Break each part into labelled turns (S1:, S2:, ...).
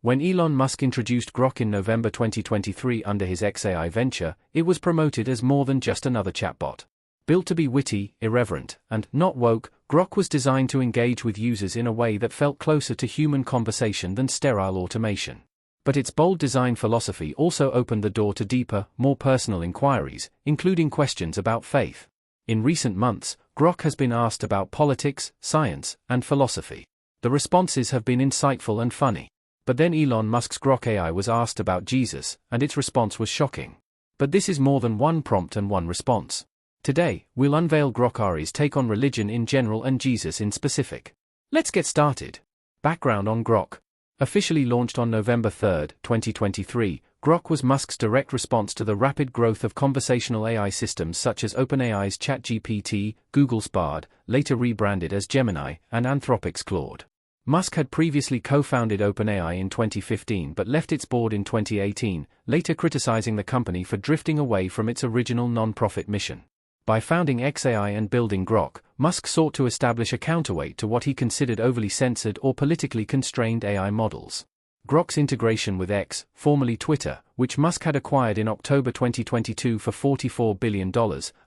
S1: When Elon Musk introduced Grok in November 2023 under his XAI venture, it was promoted as more than just another chatbot. Built to be witty, irreverent, and not woke, Grok was designed to engage with users in a way that felt closer to human conversation than sterile automation. But its bold design philosophy also opened the door to deeper, more personal inquiries, including questions about faith. In recent months, Grok has been asked about politics, science, and philosophy. The responses have been insightful and funny. But then Elon Musk's Grok AI was asked about Jesus, and its response was shocking. But this is more than one prompt and one response. Today, we'll unveil Grok AI's take on religion in general and Jesus in specific. Let's get started. Background on Grok. Officially launched on November 3, 2023, Grok was Musk's direct response to the rapid growth of conversational AI systems such as OpenAI's ChatGPT, Google's Bard, later rebranded as Gemini, and Anthropic's Claude. Musk had previously co-founded OpenAI in 2015 but left its board in 2018, later criticizing the company for drifting away from its original non-profit mission. By founding XAI and building Grok, Musk sought to establish a counterweight to what he considered overly censored or politically constrained AI models. Grok's integration with X, formerly Twitter, which Musk had acquired in October 2022 for $44 billion,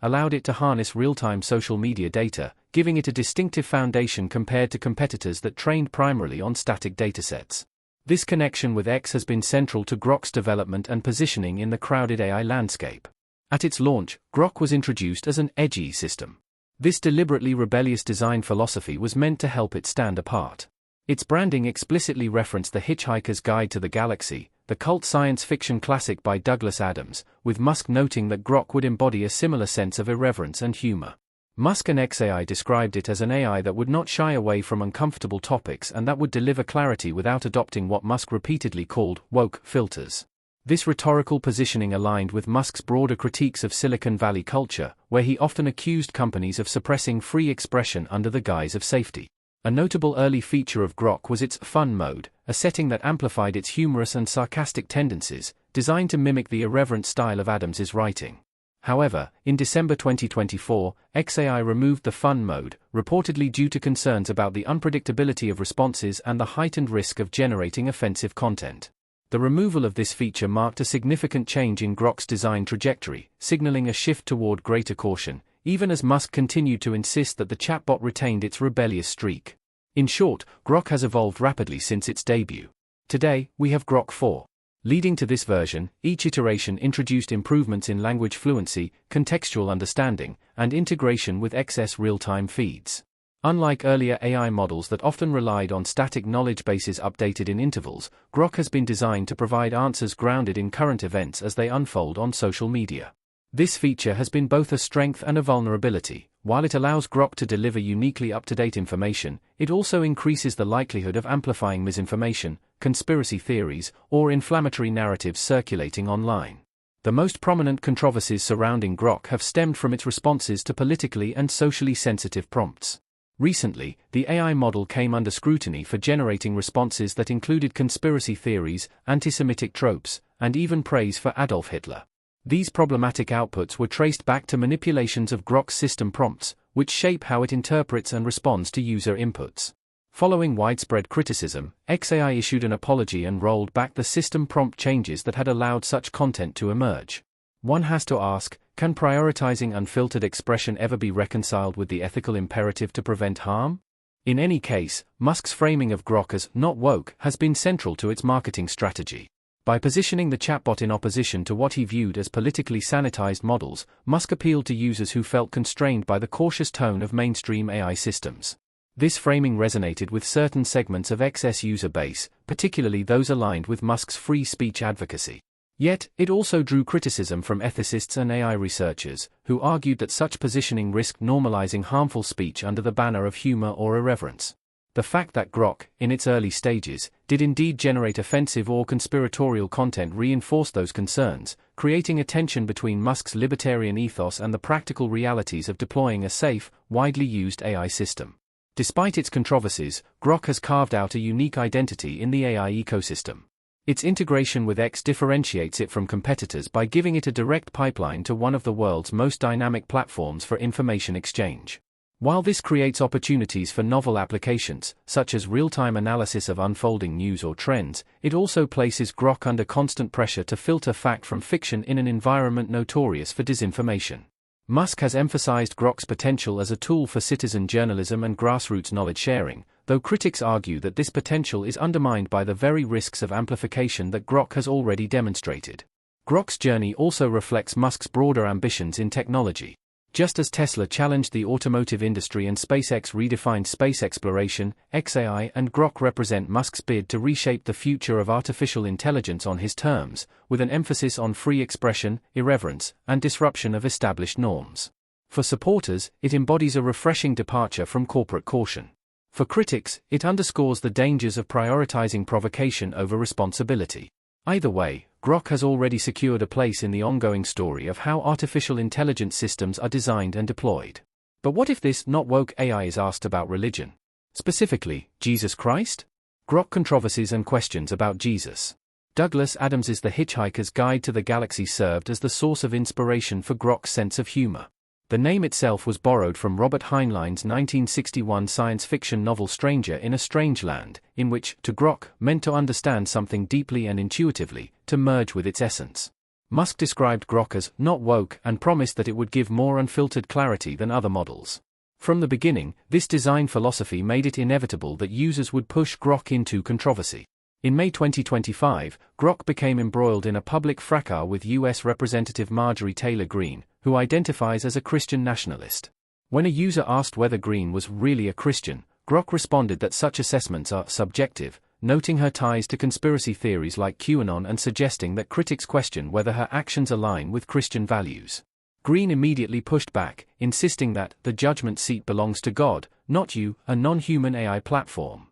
S1: allowed it to harness real-time social media data, giving it a distinctive foundation compared to competitors that trained primarily on static datasets. This connection with X has been central to Grok's development and positioning in the crowded AI landscape. At its launch, Grok was introduced as an edgy system. This deliberately rebellious design philosophy was meant to help it stand apart. Its branding explicitly referenced The Hitchhiker's Guide to the Galaxy, the cult science fiction classic by Douglas Adams, with Musk noting that Grok would embody a similar sense of irreverence and humor. Musk and XAI described it as an AI that would not shy away from uncomfortable topics and that would deliver clarity without adopting what Musk repeatedly called woke filters. This rhetorical positioning aligned with Musk's broader critiques of Silicon Valley culture, where he often accused companies of suppressing free expression under the guise of safety. A notable early feature of Grok was its fun mode, a setting that amplified its humorous and sarcastic tendencies, designed to mimic the irreverent style of Adams's writing. However, in December 2024, XAI removed the fun mode, reportedly due to concerns about the unpredictability of responses and the heightened risk of generating offensive content. The removal of this feature marked a significant change in Grok's design trajectory, signaling a shift toward greater caution, even as Musk continued to insist that the chatbot retained its rebellious streak. In short, Grok has evolved rapidly since its debut. Today, we have Grok 4. Leading to this version, each iteration introduced improvements in language fluency, contextual understanding, and integration with XS real-time feeds. Unlike earlier AI models that often relied on static knowledge bases updated in intervals, Grok has been designed to provide answers grounded in current events as they unfold on social media. This feature has been both a strength and a vulnerability. While it allows Grok to deliver uniquely up-to-date information, it also increases the likelihood of amplifying misinformation, conspiracy theories, or inflammatory narratives circulating online. The most prominent controversies surrounding Grok have stemmed from its responses to politically and socially sensitive prompts. Recently, the AI model came under scrutiny for generating responses that included conspiracy theories, anti-Semitic tropes, and even praise for Adolf Hitler. These problematic outputs were traced back to manipulations of Grok's system prompts, which shape how it interprets and responds to user inputs. Following widespread criticism, XAI issued an apology and rolled back the system prompt changes that had allowed such content to emerge. One has to ask, can prioritizing unfiltered expression ever be reconciled with the ethical imperative to prevent harm? In any case, Musk's framing of Grok as not woke has been central to its marketing strategy. By positioning the chatbot in opposition to what he viewed as politically sanitized models, Musk appealed to users who felt constrained by the cautious tone of mainstream AI systems. This framing resonated with certain segments of XS user base, particularly those aligned with Musk's free speech advocacy. Yet, it also drew criticism from ethicists and AI researchers, who argued that such positioning risked normalizing harmful speech under the banner of humor or irreverence. The fact that Grok, in its early stages, did indeed generate offensive or conspiratorial content reinforced those concerns, creating a tension between Musk's libertarian ethos and the practical realities of deploying a safe, widely used AI system. Despite its controversies, Grok has carved out a unique identity in the AI ecosystem. Its integration with X differentiates it from competitors by giving it a direct pipeline to one of the world's most dynamic platforms for information exchange. While this creates opportunities for novel applications, such as real-time analysis of unfolding news or trends, it also places Grok under constant pressure to filter fact from fiction in an environment notorious for disinformation. Musk has emphasized Grok's potential as a tool for citizen journalism and grassroots knowledge sharing, though critics argue that this potential is undermined by the very risks of amplification that Grok has already demonstrated. Grok's journey also reflects Musk's broader ambitions in technology. Just as Tesla challenged the automotive industry and SpaceX redefined space exploration, XAI and Grok represent Musk's bid to reshape the future of artificial intelligence on his terms, with an emphasis on free expression, irreverence, and disruption of established norms. For supporters, it embodies a refreshing departure from corporate caution. For critics, it underscores the dangers of prioritizing provocation over responsibility. Either way, Grok has already secured a place in the ongoing story of how artificial intelligence systems are designed and deployed. But what if this not woke AI is asked about religion? Specifically, Jesus Christ? Grok controversies and questions about Jesus. Douglas Adams's The Hitchhiker's Guide to the Galaxy served as the source of inspiration for Grok's sense of humor. The name itself was borrowed from Robert Heinlein's 1961 science fiction novel Stranger in a Strange Land, in which, to Grok, meant to understand something deeply and intuitively, to merge with its essence. Musk described Grok as not woke and promised that it would give more unfiltered clarity than other models. From the beginning, this design philosophy made it inevitable that users would push Grok into controversy. In May 2025, Grok became embroiled in a public fracas with U.S. Representative Marjorie Taylor Greene, who identifies as a Christian nationalist. When a user asked whether Greene was really a Christian, Grok responded that such assessments are subjective, noting her ties to conspiracy theories like QAnon and suggesting that critics question whether her actions align with Christian values. Greene immediately pushed back, insisting that the judgment seat belongs to God, not you, a non-human AI platform.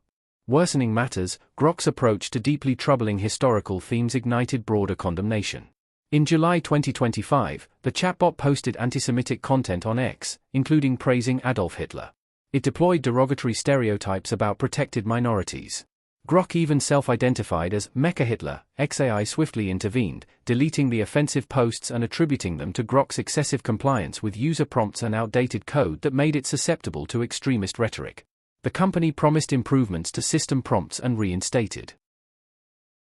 S1: Worsening matters, Grok's approach to deeply troubling historical themes ignited broader condemnation. In July 2025, the chatbot posted anti-Semitic content on X, including praising Adolf Hitler. It deployed derogatory stereotypes about protected minorities. Grok even self-identified as Mecha Hitler. XAI swiftly intervened, deleting the offensive posts and attributing them to Grok's excessive compliance with user prompts and outdated code that made it susceptible to extremist rhetoric. The company promised improvements to system prompts and reinstated